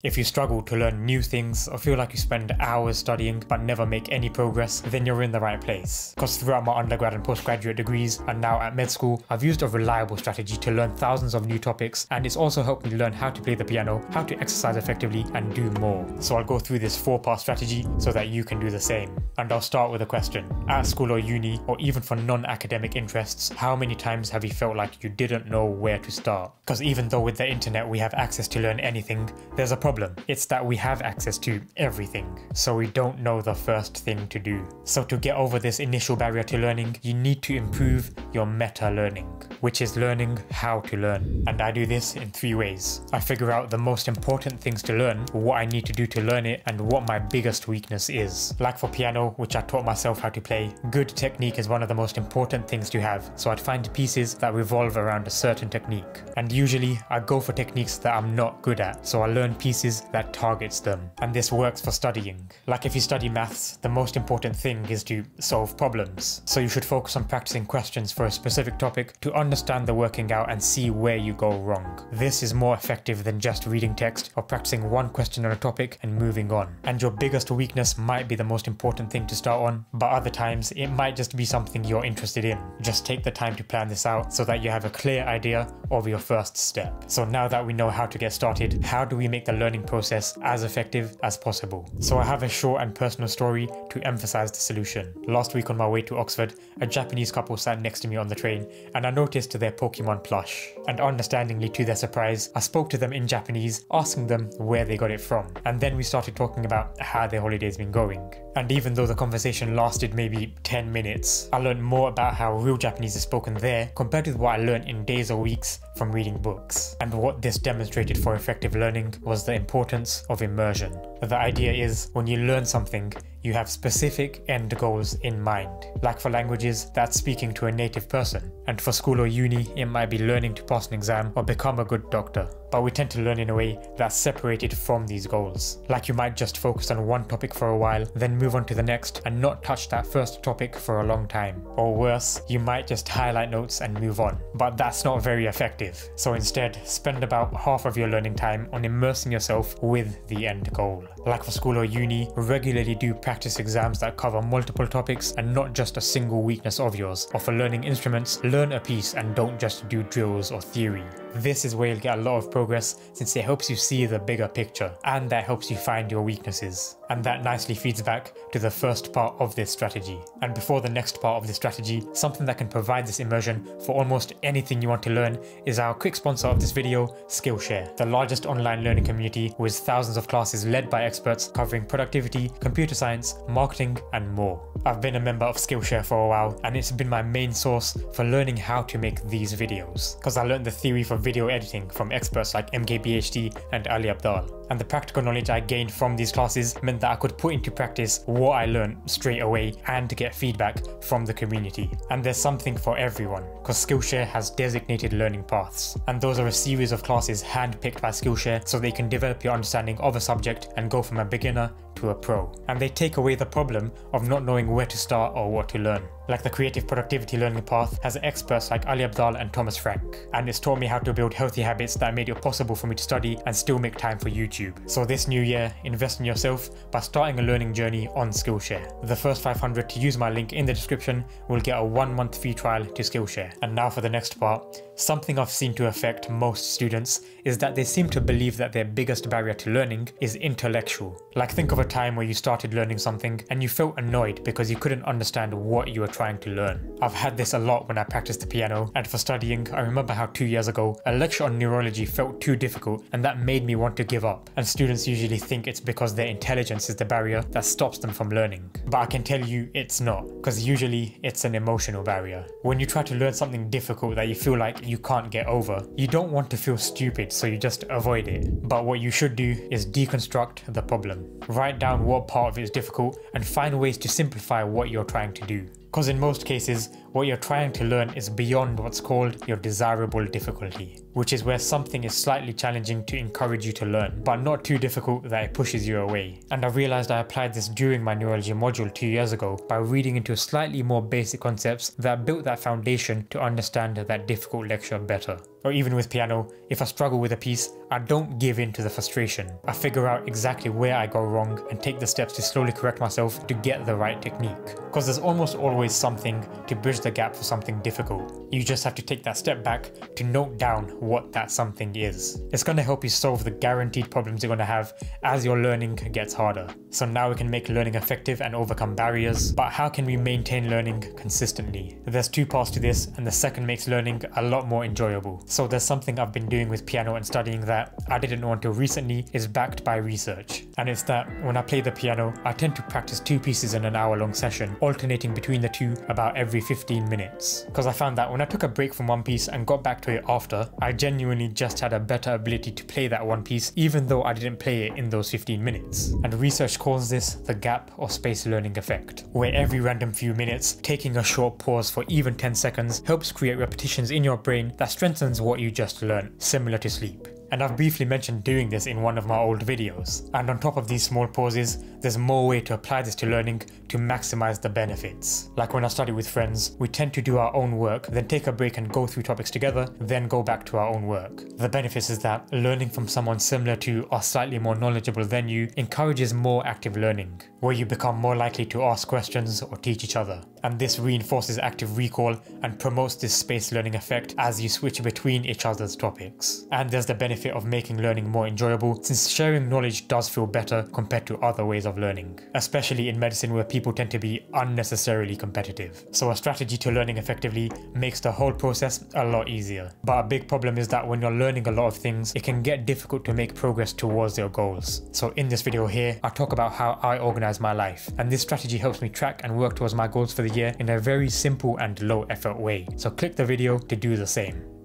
If you struggle to learn new things or feel like you spend hours studying but never make any progress, then you're in the right place. Because throughout my undergrad and postgraduate degrees and now at med school, I've used a reliable strategy to learn thousands of new topics, and it's also helped me learn how to play the piano, how to exercise effectively, and do more. So I'll go through this 4-part strategy so that you can do the same. And I'll start with a question. At school or uni, or even for non-academic interests, how many times have you felt like you didn't know where to start? Because even though with the internet we have access to learn anything, there's a problem. It's that we have access to everything, so we don't know the first thing to do. So to get over this initial barrier to learning, you need to improve your meta learning, which is learning how to learn. And I do this in 3 ways. I figure out the most important things to learn, what I need to do to learn it, and what my biggest weakness is. Like for piano, which I taught myself how to play, good technique is one of the most important things to have, so I'd find pieces that revolve around a certain technique. And usually I go for techniques that I'm not good at, so I learn pieces that targets them. And this works for studying. Like if you study maths, the most important thing is to solve problems. So you should focus on practicing questions for a specific topic to understand the working out and see where you go wrong. This is more effective than just reading text or practicing one question on a topic and moving on. And your biggest weakness might be the most important thing to start on, but other times it might just be something you're interested in. Just take the time to plan this out so that you have a clear idea of your first step. So now that we know how to get started, how do we make the learning process as effective as possible? So I have a short and personal story to emphasize the solution. Last week on my way to Oxford, a Japanese couple sat next to me on the train, and I noticed their Pokemon plush. And understandingly to their surprise, I spoke to them in Japanese, asking them where they got it from. And then we started talking about how their holiday's been going. And even though the conversation lasted maybe 10 minutes, I learned more about how real Japanese is spoken there compared with what I learned in days or weeks from reading books. And what this demonstrated for effective learning was the importance of immersion. The idea is, when you learn something, you have specific end goals in mind. Like for languages, that's speaking to a native person. And for school or uni, it might be learning to pass an exam or become a good doctor. But we tend to learn in a way that's separated from these goals. Like you might just focus on one topic for a while, then move on to the next and not touch that first topic for a long time. Or worse, you might just highlight notes and move on. But that's not very effective. So instead, spend about half of your learning time on immersing yourself with the end goal. Like for school or uni, regularly do practice exams that cover multiple topics and not just a single weakness of yours. Or for learning instruments, learn a piece and don't just do drills or theory. This is where you'll get a lot of progress, since it helps you see the bigger picture, and that helps you find your weaknesses. And that nicely feeds back to the first part of this strategy. And before the next part of this strategy, something that can provide this immersion for almost anything you want to learn is our quick sponsor of this video, Skillshare, the largest online learning community with thousands of classes led by experts covering productivity, computer science, marketing, and more. I've been a member of Skillshare for a while, and it's been my main source for learning how to make these videos. Because I learned the theory for video editing from experts like MKBHD and Ali Abdaal. And the practical knowledge I gained from these classes meant that I could put into practice what I learned straight away and get feedback from the community. And there's something for everyone, because Skillshare has designated learning paths. And those are a series of classes handpicked by Skillshare so they can develop your understanding of a subject and go from a beginner to a pro. And they take away the problem of not knowing where to start or what to learn. Like the Creative Productivity Learning Path has experts like Ali Abdaal and Thomas Frank, and it's taught me how to build healthy habits that made it possible for me to study and still make time for YouTube. So this new year, invest in yourself by starting a learning journey on Skillshare. The first 500 to use my link in the description will get a 1-month free trial to Skillshare. And now for the next part. Something I've seen to affect most students is that they seem to believe that their biggest barrier to learning is intellectual. Like think of a time where you started learning something and you felt annoyed because you couldn't understand what you were trying to learn. I've had this a lot when I practiced the piano, and for studying, I remember how 2 years ago, a lecture on neurology felt too difficult, and that made me want to give up. And students usually think it's because their intelligence is the barrier that stops them from learning. But I can tell you it's not, because usually it's an emotional barrier. When you try to learn something difficult that you feel like you can't get over, you don't want to feel stupid, so you just avoid it. But what you should do is deconstruct the problem. Write down what part of it is difficult and find ways to simplify what you're trying to do. Because in most cases, what you're trying to learn is beyond what's called your desirable difficulty, which is where something is slightly challenging to encourage you to learn, but not too difficult that it pushes you away. And I realized I applied this during my neurology module 2 years ago by reading into slightly more basic concepts that built that foundation to understand that difficult lecture better. Or even with piano, if I struggle with a piece, I don't give in to the frustration. I figure out exactly where I go wrong and take the steps to slowly correct myself to get the right technique. Because there's almost always something to bridge the gap for something difficult. You just have to take that step back to note down what that something is. It's going to help you solve the guaranteed problems you're going to have as your learning gets harder. So now we can make learning effective and overcome barriers, but how can we maintain learning consistently? There's 2 parts to this, and the second makes learning a lot more enjoyable. So there's something I've been doing with piano and studying that I didn't know until recently is backed by research. And it's that when I play the piano, I tend to practice 2 pieces in an hour-long session, alternating between the 2 about every 15 minutes. Because I found that when I took a break from one piece and got back to it after, I genuinely just had a better ability to play that one piece even though I didn't play it in those 15 minutes. And research calls this the gap or space learning effect, where every random few minutes, taking a short pause for even 10 seconds helps create repetitions in your brain that strengthens what you just learned, similar to sleep. And I've briefly mentioned doing this in one of my old videos. And on top of these small pauses, there's more way to apply this to learning to maximize the benefits. Like when I study with friends, we tend to do our own work, then take a break and go through topics together, then go back to our own work. The benefits is that learning from someone similar to or slightly more knowledgeable than you encourages more active learning, where you become more likely to ask questions or teach each other. And this reinforces active recall and promotes this space learning effect as you switch between each other's topics. And there's the benefit of making learning more enjoyable, since sharing knowledge does feel better compared to other ways of learning, especially in medicine where people tend to be unnecessarily competitive. So a strategy to learning effectively makes the whole process a lot easier. But a big problem is that when you're learning a lot of things, it can get difficult to make progress towards your goals. So in this video here, I talk about how I organize my life, and this strategy helps me track and work towards my goals for the year in a very simple and low effort way. So click the video to do the same.